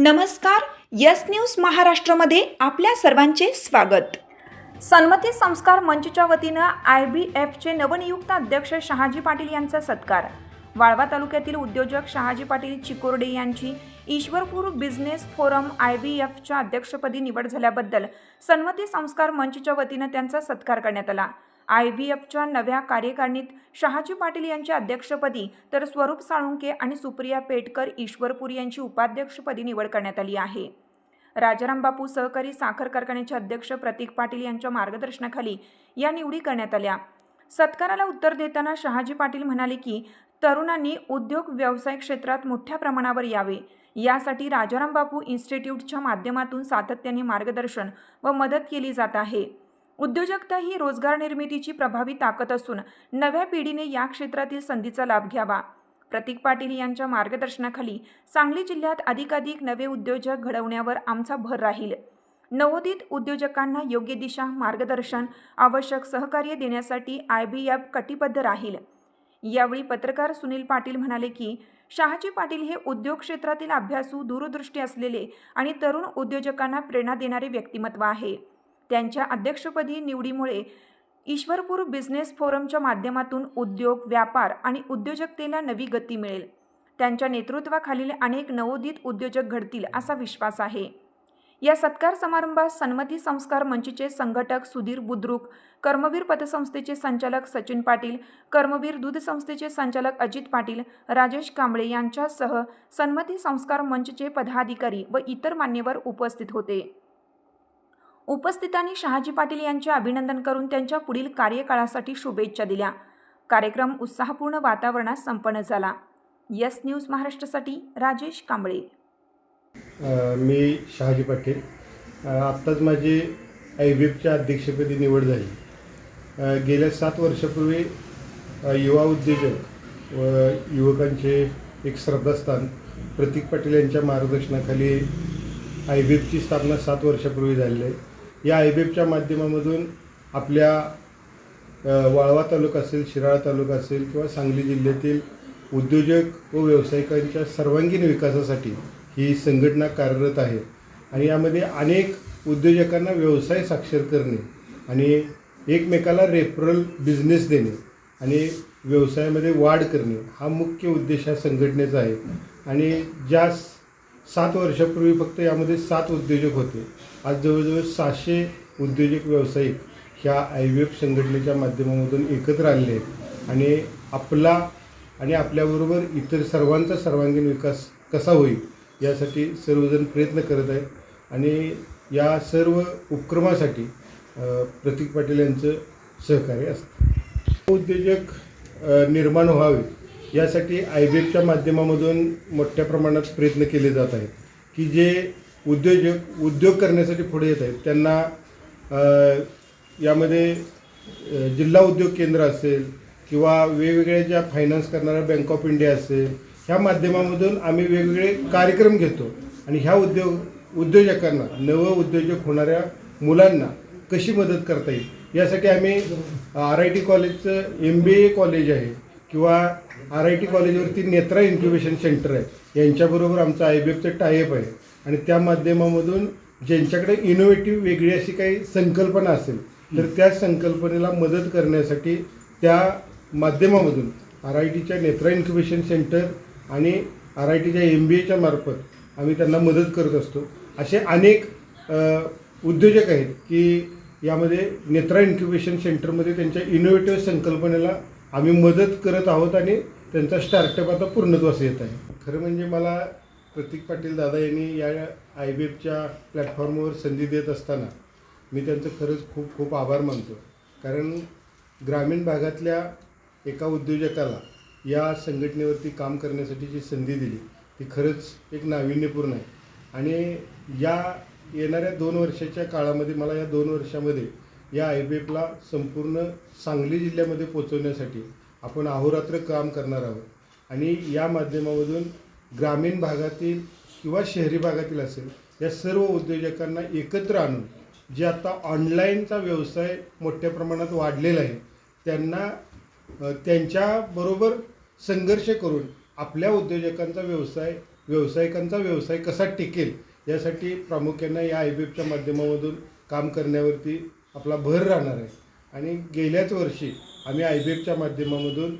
नमस्कार. Yes news महाराष्ट्रामध्ये आपल्या सर्वांचे स्वागत. सन्मती संस्कार मंचच्या वतीनं IBFचे नवनियुक्त अध्यक्ष शहाजी पाटील यांचा सत्कार. वाळवा तालुक्यातील उद्योजक शहाजी पाटील चिकोरडे यांची ईश्वरपूर बिझनेस फोरम IBFच्या अध्यक्षपदी निवड झाल्याबद्दल सन्मती संस्कार मंचच्या वतीनं त्यांचा सत्कार करण्यात आला. IBFच्या नव्या कार्यकारिणीत शहाजी पाटील यांच्या अध्यक्षपदी तर स्वरूप साळुंके आणि सुप्रिया पेटकर ईश्वरपूर यांची उपाध्यक्षपदी निवड करण्यात आली आहे. राजाराम बापू सहकारी साखर कारखान्याचे अध्यक्ष प्रतीक पाटील यांच्या मार्गदर्शनाखाली या निवडी करण्यात आल्या. सत्काराला उत्तर देताना शहाजी पाटील म्हणाले की तरुणांनी उद्योग व्यवसाय क्षेत्रात मोठ्या प्रमाणावर यावे यासाठी राजाराम बापू इन्स्टिट्यूटच्या माध्यमातून सातत्याने मार्गदर्शन व मदत केली जात आहे. उद्योजकता ही रोजगार निर्मितीची प्रभावी ताकद असून नव्या पिढीने या क्षेत्रातील संधीचा लाभ घ्यावा. प्रतीक पाटील यांच्या मार्गदर्शनाखाली सांगली जिल्ह्यात अधिकाधिक नवे उद्योजक घडवण्यावर आमचा भर राहील. नवोदित उद्योजकांना योग्य दिशा मार्गदर्शन आवश्यक सहकार्य देण्यासाठी IBF कटिबद्ध राहील. यावेळी पत्रकार सुनील पाटील म्हणाले की शहाजी पाटील हे उद्योग क्षेत्रातील अभ्यासू दूरदृष्टी असलेले आणि तरुण उद्योजकांना प्रेरणा देणारे व्यक्तिमत्व आहे. त्यांच्या अध्यक्षपदी निवडीमुळे ईश्वरपूर बिझनेस फोरमच्या माध्यमातून उद्योग व्यापार आणि उद्योजकतेला नवी गती मिळेल. त्यांच्या नेतृत्वाखालील अनेक नवोदित उद्योजक घडतील असा विश्वास आहे. या सत्कार समारंभात सन्मती संस्कार मंचचे संघटक सुधीर बुद्रुक, कर्मवीर पतसंस्थेचे संचालक सचिन पाटील, कर्मवीर दूध संस्थेचे संचालक अजित पाटील, राजेश कांबळे यांच्यासह सन्मती संस्कार मंचचे पदाधिकारी व इतर मान्यवर उपस्थित होते. उपस्थितांनी शहाजी पाटील यांचे अभिनंदन करून त्यांच्या पुढील कार्यकाळासाठी शुभेच्छा दिल्या. कार्यक्रम उत्साहपूर्ण वातावरणात संपन्न झाला. यस न्यूज महाराष्ट्रासाठी राजेश कांबळे. मी शहाजी पाटील. आत्ताच माझी IBFच्या अध्यक्षपदी निवड झाली. गेल्या 7 वर्षापूर्वी युवा उद्योजक व युवकांचे एक श्रद्धास्थान प्रतीक पाटील यांच्या मार्गदर्शनाखाली IBFची स्थापना 7 वर्षापूर्वी झाली आहे. या IBFच्या माध्यमामधून आपल्या वाळवा तालुका असेल, शिराळा तालुका असेल किंवा सांगली जिल्ह्यातील उद्योजक व व्यावसायिकांच्या सर्वांगीण विकासासाठी ही संघटना कार्यरत आहे. आणि यामध्ये अनेक उद्योजकांना व्यवसाय साक्षर करणे आणि एकमेकाला रेफरल बिझनेस देणे आणि व्यवसायामध्ये वाढ करणे हा मुख्य उद्देश या संघटनेचा आहे. आणि ज्या 7 वर्षापूर्वी फक्त यामध्ये 7 उद्योजक होते, आज जवळजवळ 600 उद्योजक व्यावसायिक ह्या IBF संघटनेच्या माध्यमामधून एकत्र आलेले आहेत. आणि आपला आणि आपल्याबरोबर इतर सर्वांचा सर्वांगीण विकास कसा होईल यासाठी सर्वजण प्रयत्न करत आहेत. आणि या सर्व उपक्रमासाठी प्रतीक पाटील यांचं सहकार्य असतं. उद्योजक निर्माण व्हावे यासाठी IBFच्या माध्यमामधून मोठ्या प्रमाणात प्रयत्न केले जात आहेत की जे उद्योजक उद्योग करण्यासाठी पुढे येत आहेत त्यांना यामध्ये जिल्हा उद्योग केंद्र असेल किंवा वेगवेगळ्या ज्या फायनान्स करणाऱ्या बँक ऑफ इंडिया असेल ह्या माध्यमामधून आम्ही वेगवेगळे कार्यक्रम घेतो. आणि ह्या उद्योजकांना नवं उद्योजक होणाऱ्या मुलांना कशी मदत करता येईल यासाठी आम्ही RIT कॉलेजचं MBA कॉलेज आहे किंवा RIT कॉलेजवरती नेत्रा इन्क्युबेशन सेंटर आहे यांच्याबरोबर आमचं IBFचं टायअप आहे. आणि त्या माध्यमामधून ज्यांच्याकडे इनोव्हेटिव्ह वेगळी अशी काही संकल्पना असेल तर त्या संकल्पनेला मदत करण्यासाठी त्या माध्यमामधून RITच्या नेत्रा इन्क्युबेशन सेंटर आणि RITच्या MBAच्या मार्फत आम्ही त्यांना मदत करत असतो. असे अनेक उद्योजक आहेत की यामध्ये नेत्रा इन्क्युबेशन सेंटरमध्ये त्यांच्या इनोव्हेटिव्ह संकल्पनेला आम्ही मदत करत आहोत आणि त्यांचा स्टार्टअप आता पूर्णत्वास येत आहे. खरं म्हणजे मला प्रतीक पाटील दादा यांनी या IBFच्या प्लॅटफॉर्मवर संधी देत असताना मी त्यांचं खरंच खूप खूप आभार मानतो. कारण ग्रामीण भागातल्या एका उद्योजकाला या संघटनेवरती काम करण्यासाठी जी संधी दिली ती खरंच एक नाविन्यपूर्ण आहे. आणि या येणाऱ्या 2 वर्षाच्या काळामध्ये मला या 2 वर्षामध्ये या IBFला संपूर्ण सांगली जिल्ह्यामध्ये पोचवण्यासाठी आपण अहोरात्र काम करणार आहोत. आणि या माध्यमामधून ग्रामीण भागातील किंवा शहरी भागातील असेल या सर्व उद्योजकांना एकत्र आणून जे आता ऑनलाईनचा व्यवसाय मोठ्या प्रमाणात वाढलेला आहे त्यांना त्यांच्याबरोबर संघर्ष करून आपल्या उद्योजकांचा व्यवसाय व्यावसायिकांचा व्यवसाय कसा टिकेल यासाठी प्रामुख्याने या IBF माध्यमामधून काम करण्यावरती आपला भर राहणार आहे. आणि गेल्याच वर्षी आम्ही IBF माध्यमामधून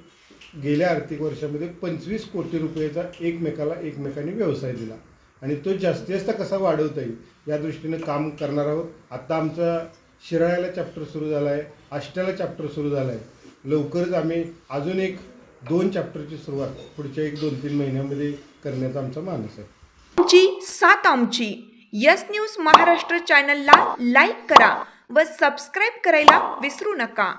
गेल्या आर्थिक वर्षामध्ये 25 कोटी रुपयाचा एकमेकांनी व्यवसाय दिला आणि तो जास्तीत जास्त कसा वाढवता येईल या दृष्टीनं काम करणार आहोत. आत्ता आमचा शिराळ्याला चॅप्टर सुरू झाला आहे, आष्ट्याला चॅप्टर सुरू झाला आहे. लवकरच आम्ही अजून 2 चॅप्टरची सुरुवात पुढच्या 1-2-3 महिन्यामध्ये करण्याचा आमचा मानस आहे. आमची साथ आमची यस न्यूज महाराष्ट्र चॅनलला लाईक करा व सबस्क्राईब करायला विसरू नका.